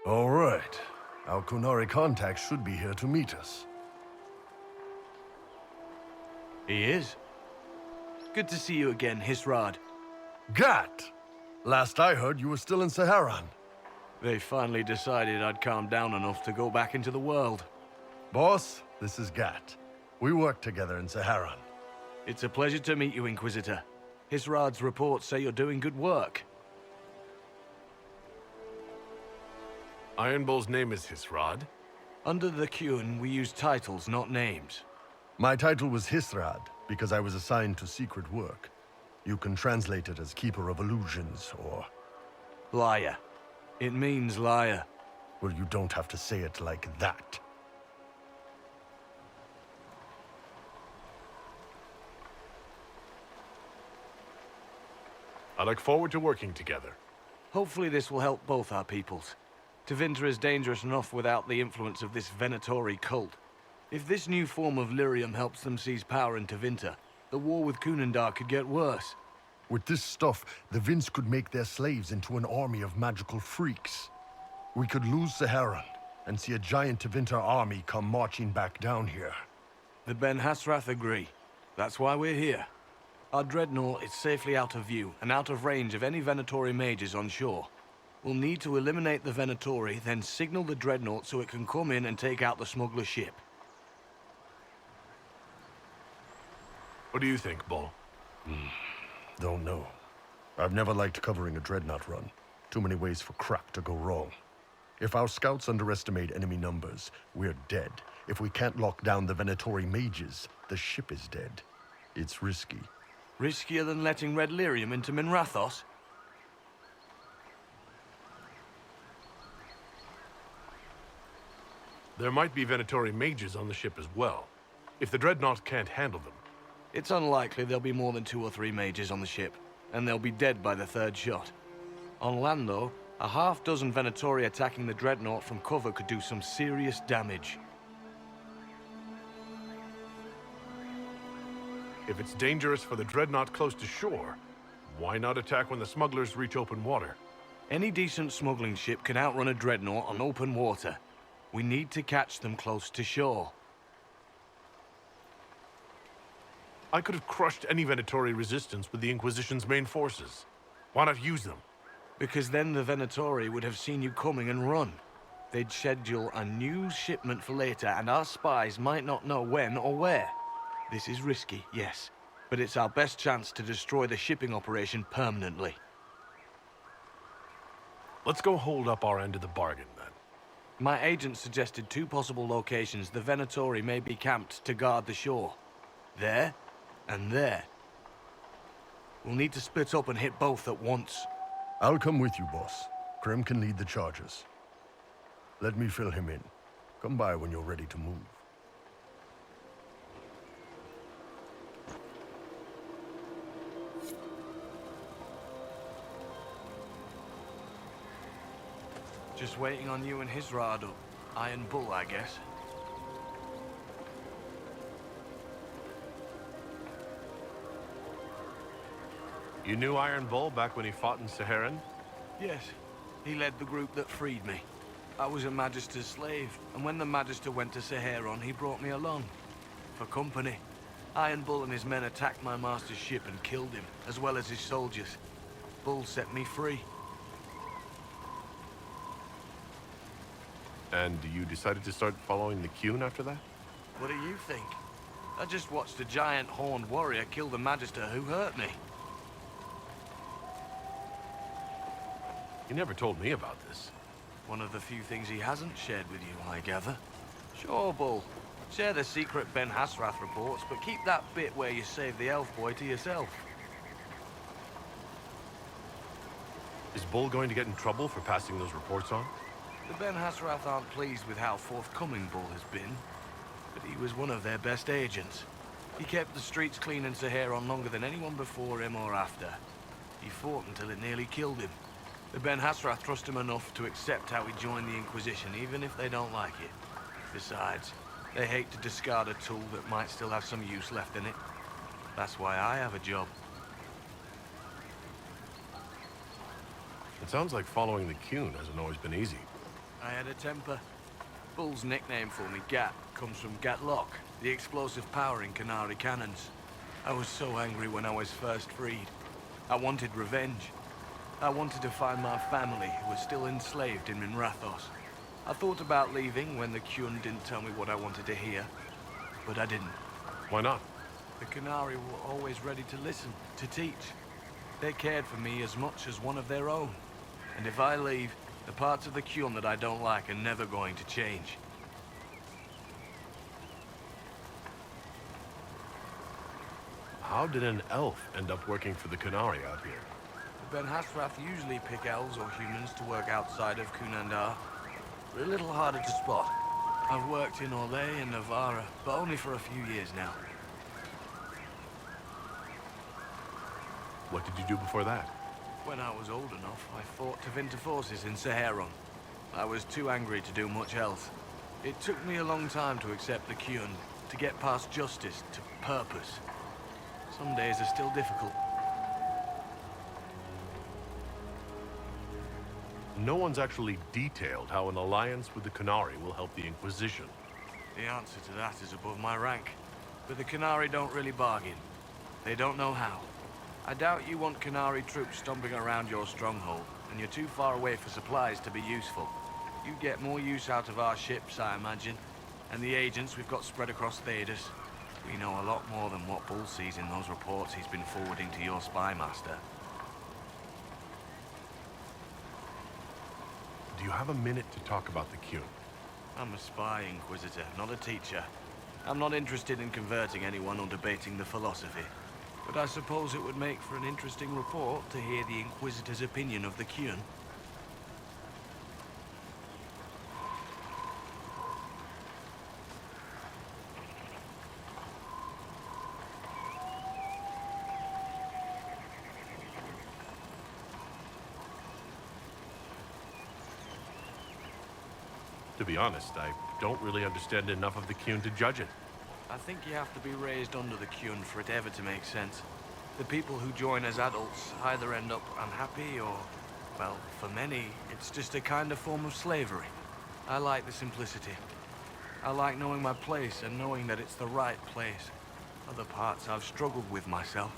All right. Our Kunari contact should be here to meet us. He is. Good to see you again, Hisrad. Gat! Last I heard, you were still in Saharan. They finally decided I'd calmed down enough to go back into the world. Boss, this is Gat. We work together in Saharan. It's a pleasure to meet you, Inquisitor. Hisrad's reports say you're doing good work. Iron Bull's name is Hisrad. Under the Qun, we use titles, not names. My title was Hisrad, because I was assigned to secret work. You can translate it as Keeper of Illusions, or... Liar. It means liar. Well, you don't have to say it like that. I look forward to working together. Hopefully this will help both our peoples. Tevinter is dangerous enough without the influence of this Venatori cult. If this new form of lyrium helps them seize power in Tevinter, the war with Kunandar could get worse. With this stuff, the Vince could make their slaves into an army of magical freaks. We could lose Saharan, and see a giant Tevinter army come marching back down here. The Ben-Hassrath agree. That's why we're here. Our dreadnought is safely out of view, and out of range of any Venatori mages on shore. We'll need to eliminate the Venatori, then signal the dreadnought so it can come in and take out the smuggler ship. What do you think, Bull? Don't know. I've never liked covering a dreadnought run. Too many ways for crap to go wrong. If our scouts underestimate enemy numbers, we're dead. If we can't lock down the Venatori mages, the ship is dead. It's risky. Riskier than letting red lyrium into Minrathos? There might be Venatori mages on the ship as well. If the dreadnought can't handle them. It's unlikely there'll be more than 2 or 3 mages on the ship, and they'll be dead by the 3rd shot. On land, though, a half-dozen Venatori attacking the dreadnought from cover could do some serious damage. If it's dangerous for the dreadnought close to shore, why not attack when the smugglers reach open water? Any decent smuggling ship can outrun a dreadnought on open water. We need to catch them close to shore. I could have crushed any Venatori resistance with the Inquisition's main forces. Why not use them? Because then the Venatori would have seen you coming and run. They'd schedule a new shipment for later, and our spies might not know when or where. This is risky, yes, but it's our best chance to destroy the shipping operation permanently. Let's go hold up our end of the bargain, then. My agent suggested 2 possible locations the Venatori may be camped to guard the shore. There, and there. We'll need to split up and hit both at once. I'll come with you, boss. Krem can lead the charges. Let me fill him in. Come by when you're ready to move. Just waiting on you and Hisrad up. Iron Bull, I guess. You knew Iron Bull back when he fought in Saharan? Yes. He led the group that freed me. I was a Magister's slave, and when the Magister went to Saharan, he brought me along. For company. Iron Bull and his men attacked my master's ship and killed him, as well as his soldiers. Bull set me free. And you decided to start following the Qun after that? What do you think? I just watched a giant horned warrior kill the Magister who hurt me. You never told me about this. One of the few things he hasn't shared with you, I gather. Sure, Bull. Share the secret Ben-Hassrath reports, but keep that bit where you saved the elf boy to yourself. Is Bull going to get in trouble for passing those reports on? The Ben-Hassrath aren't pleased with how forthcoming Bull has been, but he was one of their best agents. He kept the streets clean in Saharan longer than anyone before him or after. He fought until it nearly killed him. The Ben-Hassrath trust him enough to accept how he joined the Inquisition, even if they don't like it. Besides, they hate to discard a tool that might still have some use left in it. That's why I have a job. It sounds like following the Qun hasn't always been easy. I had a temper. Bull's nickname for me, Gat, comes from Gatlock, the explosive power in Canary cannons. I was so angry when I was first freed. I wanted revenge. I wanted to find my family, who were still enslaved in Minrathos. I thought about leaving when the Kyun didn't tell me what I wanted to hear, but I didn't. Why not? The Canary were always ready to listen, to teach. They cared for me as much as one of their own. And if I leave, the parts of the Kyun that I don't like are never going to change. How did an elf end up working for the Canary out here? The Ben-Hassrath usually pick elves or humans to work outside of Kunandar. They're a little harder to spot. I've worked in Orlais and Navarra, but only for a few years now. What did you do before that? When I was old enough, I fought Tevinter forces in Saharon. I was too angry to do much else. It took me a long time to accept the Kyun, to get past justice, to purpose. Some days are still difficult. No one's actually detailed how an alliance with the Canary will help the Inquisition. The answer to that is above my rank. But the Canary don't really bargain. They don't know how. I doubt you want Canary troops stomping around your stronghold, and you're too far away for supplies to be useful. You get more use out of our ships, I imagine, and the agents we've got spread across Thedas. We know a lot more than what Bull sees in those reports he's been forwarding to your spy master. Do you have a minute to talk about the Kyun? I'm a spy, Inquisitor, not a teacher. I'm not interested in converting anyone or debating the philosophy. But I suppose it would make for an interesting report to hear the Inquisitor's opinion of the Kyun. To be honest, I don't really understand enough of the Kyun to judge it. I think you have to be raised under the Kyun for it ever to make sense. The people who join as adults either end up unhappy or, well, for many, it's just a kind of form of slavery. I like the simplicity. I like knowing my place and knowing that it's the right place. Other parts I've struggled with myself.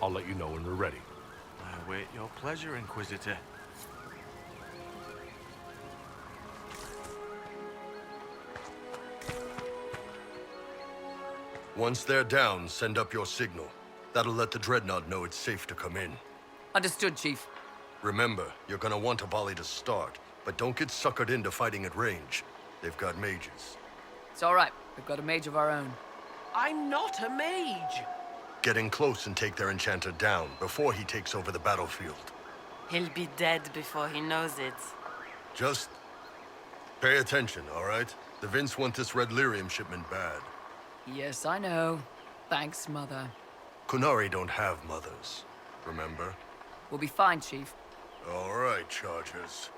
I'll let you know when we're ready. I await your pleasure, Inquisitor. Once they're down, send up your signal. That'll let the Dreadnought know it's safe to come in. Understood, Chief. Remember, you're gonna want a volley to start, but don't get suckered into fighting at range. They've got mages. It's all right. We've got a mage of our own. I'm not a mage. Get in close and take their enchanter down before he takes over the battlefield. He'll be dead before he knows it. Just pay attention, all right? The Vince want this red lyrium shipment bad. Yes, I know. Thanks, Mother. Kunari don't have mothers, remember? We'll be fine, Chief. All right, Chargers.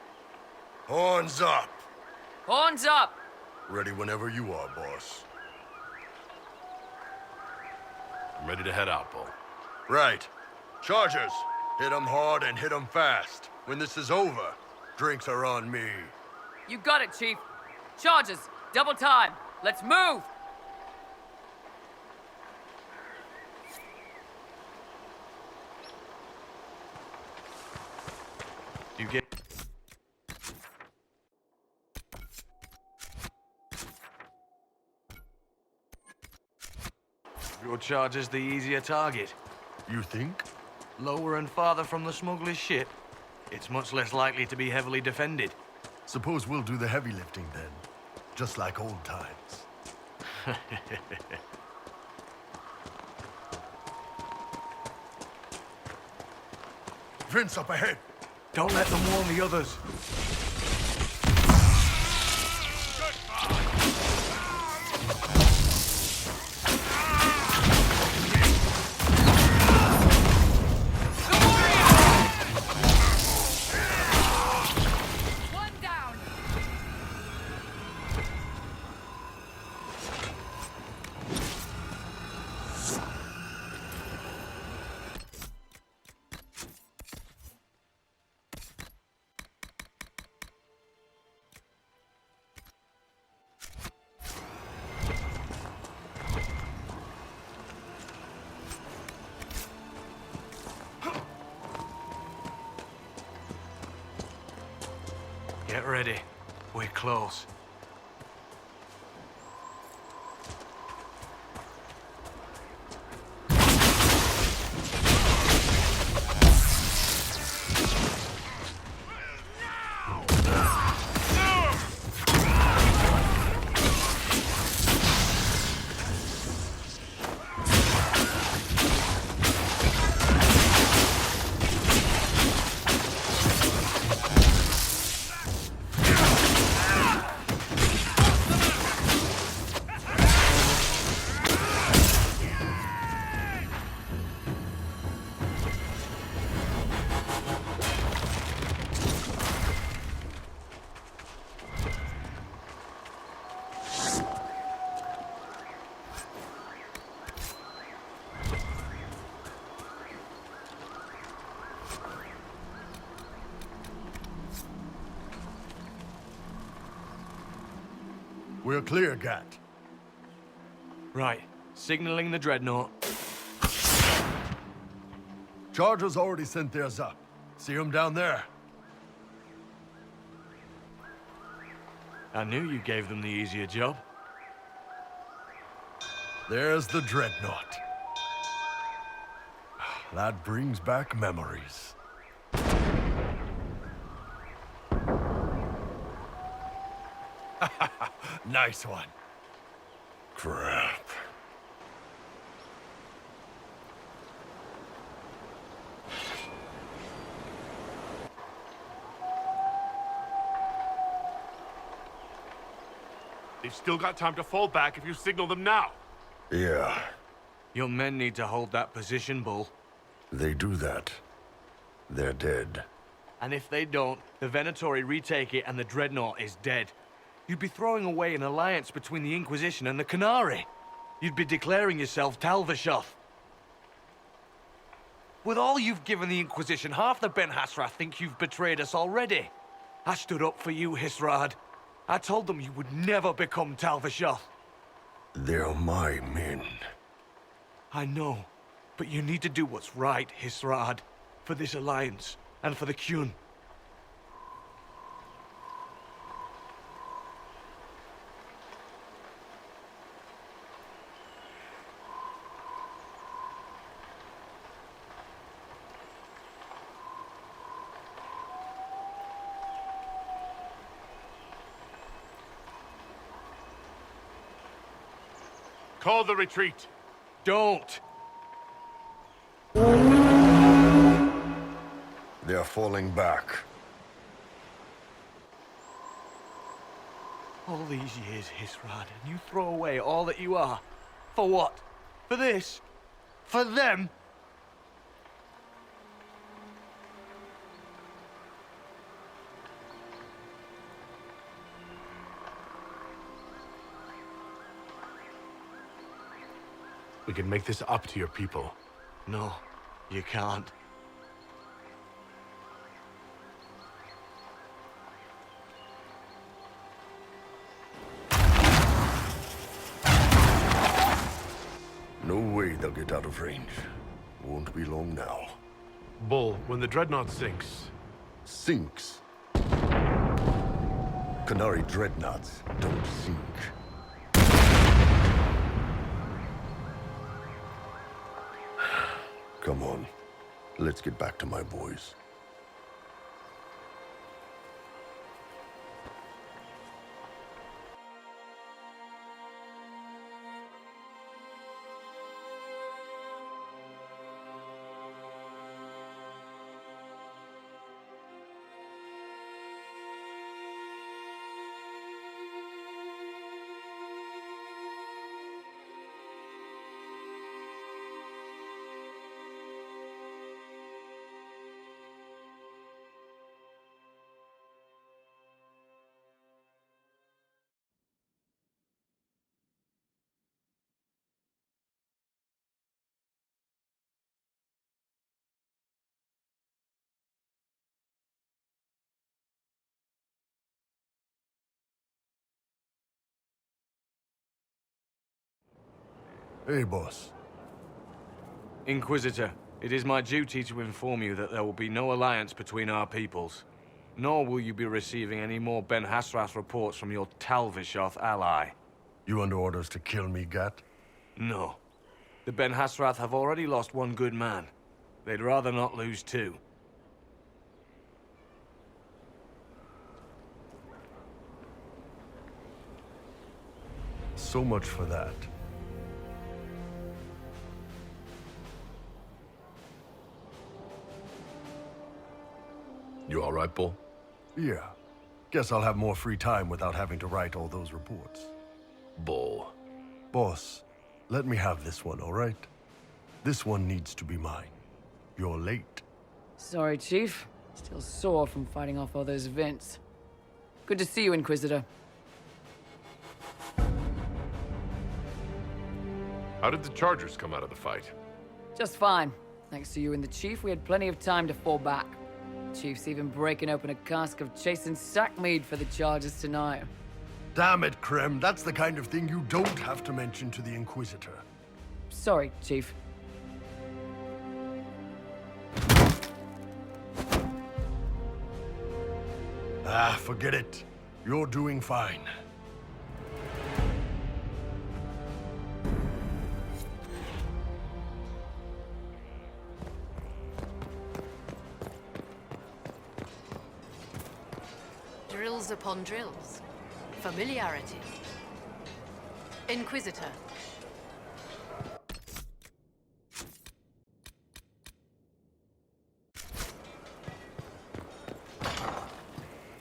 Horns up! Horns up! Ready whenever you are, boss. I'm ready to head out, Bull. Right. Chargers, hit 'em hard and hit 'em fast. When this is over, drinks are on me. You got it, Chief. Charges, double time. Let's move! You get... Your charger's the easier target. You think? Lower and farther from the smuggler's ship, it's much less likely to be heavily defended. Suppose we'll do the heavy lifting then. Just like old times. Vince up ahead! Don't let them warn the others. One down! Get ready. We're close. We're clear, Gat. Right. Signaling the dreadnought. Chargers already sent theirs up. See them down there? I knew you gave them the easier job. There's the dreadnought. That brings back memories. Nice one. Crap. They've still got time to fall back if you signal them now. Yeah, Your men need to hold that position, Bull. they do that. They're dead. And if they don't, the Venatori retake it and the dreadnought is dead. You'd be throwing away an alliance between the Inquisition and the Canary. You'd be declaring yourself Talvishoth. With all you've given the Inquisition, half the Ben-Hassrath think you've betrayed us already. I stood up for you, Hisrad. I told them you would never become Talvishoth. They're my men. I know, but you need to do what's right, Hisrad. For this alliance, and for the Qun. Call the retreat. Don't! They're falling back. All these years, Hisrad, and you throw away all that you are. For what? For this? For them? We can make this up to your people. No, you can't. No way they'll get out of range. Won't be long now. Bull, when the dreadnought sinks, Sinks. Canary dreadnoughts don't sink. Come on. Let's get back to my boys. Hey, boss. Inquisitor, it is my duty to inform you that there will be no alliance between our peoples. Nor will you be receiving any more Ben-Hassrath reports from your Talvishoth ally. You under orders to kill me, Gat? No. The Ben-Hassrath have already lost one good man. They'd rather not lose two. So much for that. You all right, Bull? Yeah. Guess I'll have more free time without having to write all those reports. Bull. Boss, let me have this one, all right? This one needs to be mine. You're late. Sorry, Chief. Still sore from fighting off all those vents. Good to see you, Inquisitor. How did the Chargers come out of the fight? Just fine. Thanks to you and the Chief, we had plenty of time to fall back. Chief's even breaking open a cask of chasing sack mead for the Chargers tonight. Damn it, Krem. That's the kind of thing you don't have to mention to the Inquisitor. Sorry, Chief. Ah, forget it. You're doing fine. Drills upon drills. Familiarity. Inquisitor.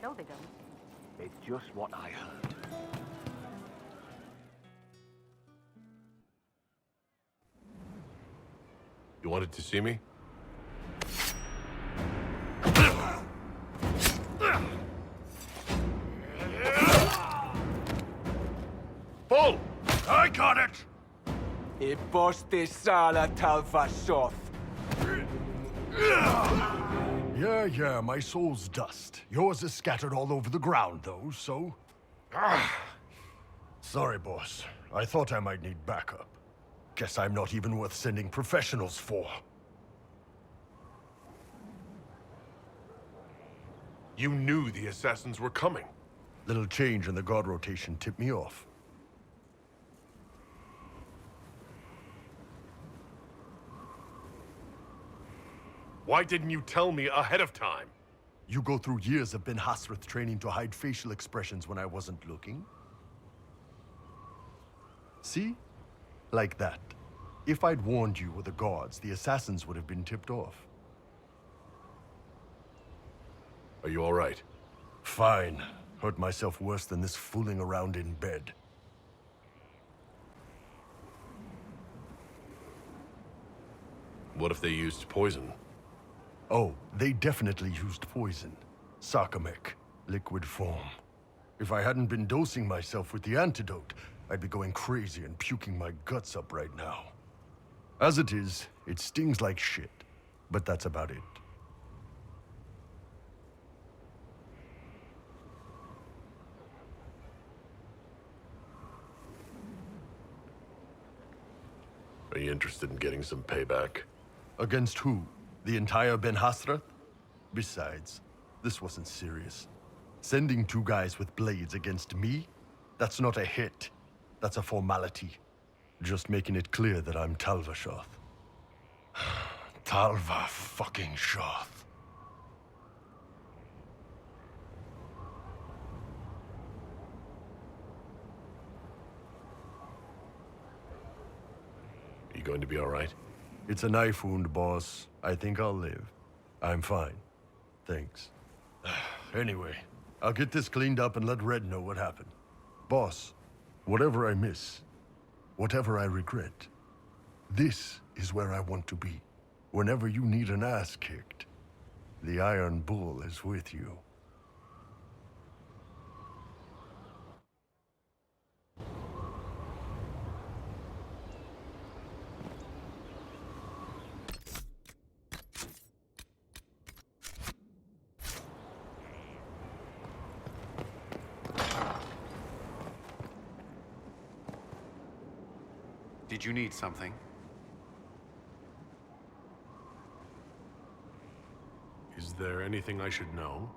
No, they don't. It's just what I heard. You wanted to see me? Bull! I got it! E poste sala Talvishoth. Yeah, my soul's dust. Yours is scattered all over the ground, though, so... Sorry, boss. I thought I might need backup. Guess I'm not even worth sending professionals for. You knew the assassins were coming. Little change in the guard rotation tipped me off. Why didn't you tell me ahead of time? You go through years of Ben-Hassrath training to hide facial expressions when I wasn't looking? See? Like that. If I'd warned you or the guards, the assassins would have been tipped off. Are you all right? Fine. Hurt myself worse than this fooling around in bed. What if they used poison? Oh, they definitely used poison. Sarcomec, liquid form. If I hadn't been dosing myself with the antidote, I'd be going crazy and puking my guts up right now. As it is, it stings like shit, but that's about it. Are you interested in getting some payback? Against who? The entire Ben-Hassrath? Besides, this wasn't serious. Sending two guys with blades against me? That's not a hit. That's a formality. Just making it clear that I'm Talvishoth. Talva-fucking-shoth. Are you going to be all right? It's a knife wound, boss. I think I'll live. I'm fine. Thanks. Anyway, I'll get this cleaned up and let Red know what happened. Boss, whatever I miss, whatever I regret, this is where I want to be. Whenever you need an ass kicked, the Iron Bull is with you. Did you need something? Is there anything I should know?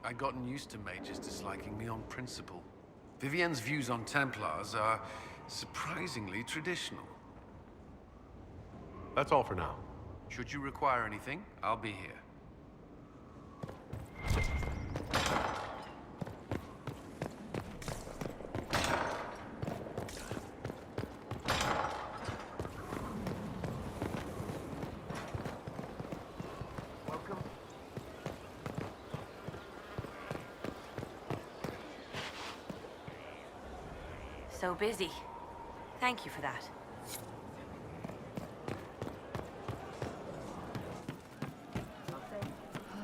I'd gotten used to mages disliking me on principle. Vivienne's views on Templars are surprisingly traditional. That's all for now. Should you require anything, I'll be here. So busy. Thank you for that.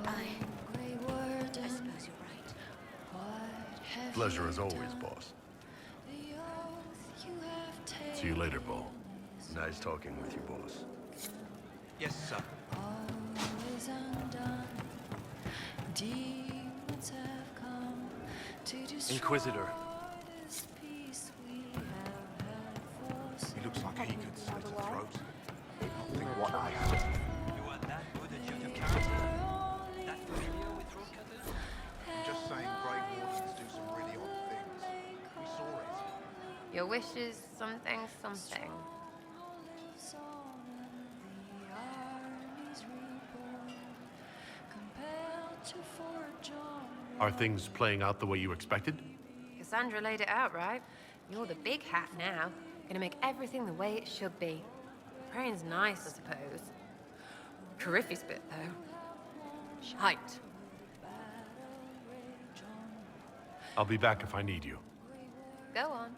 I suppose you're right. Pleasure as always, boss. See you later, Bo. Nice talking with you, boss. Yes, sir. Inquisitor. He looks like he could slit a throat. What I have. You are that good at shooting character? That familiar with throat cutters? Just saying Grey Wardens do some really odd things. We saw it. Your wish is something, something. Are things playing out the way you expected? Cassandra laid it out, right? You're the big hat now. Gonna make everything the way it should be. Praying's nice, I suppose. Coryphe's bit, though. Shite. I'll be back if I need you. Go on.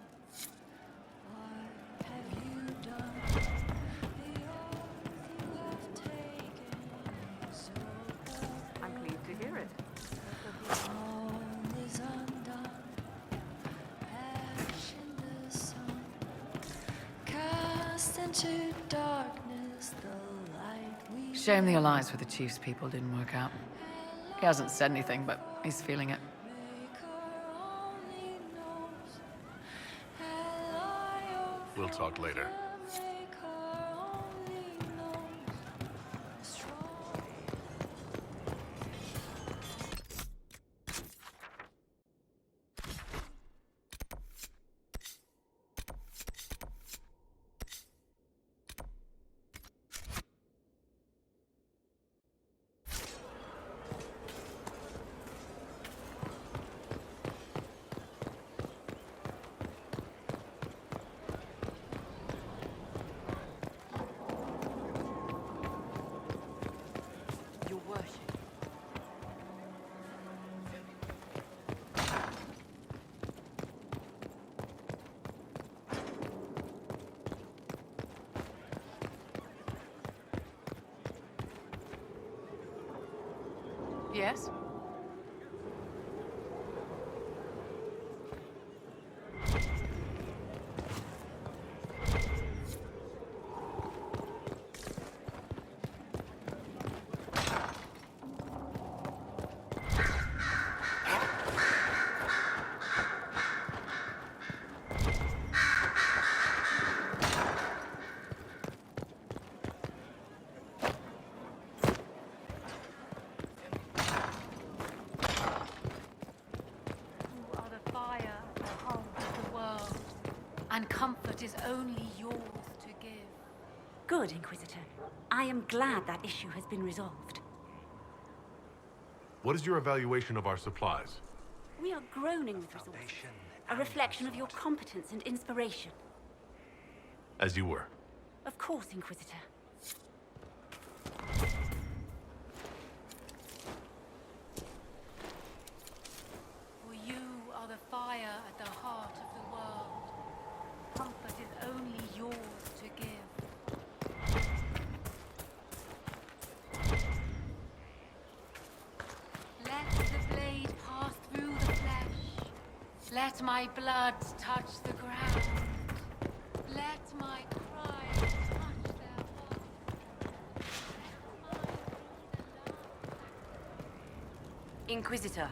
I'm pleased to hear it. Shame the alliance with the Chief's people didn't work out. He hasn't said anything, but he's feeling it. We'll talk later. Your worship. Yes? And comfort is only yours to give. Good, Inquisitor. I am glad that issue has been resolved. What is your evaluation of our supplies? We are groaning with resources. A reflection of your competence and inspiration. As you were. Of course, Inquisitor. For you are the fire at the heart of the world. Comfort is only yours to give. Let the blade pass through the flesh. Let my blood touch the ground. Let my cry touch their hearts. Inquisitor,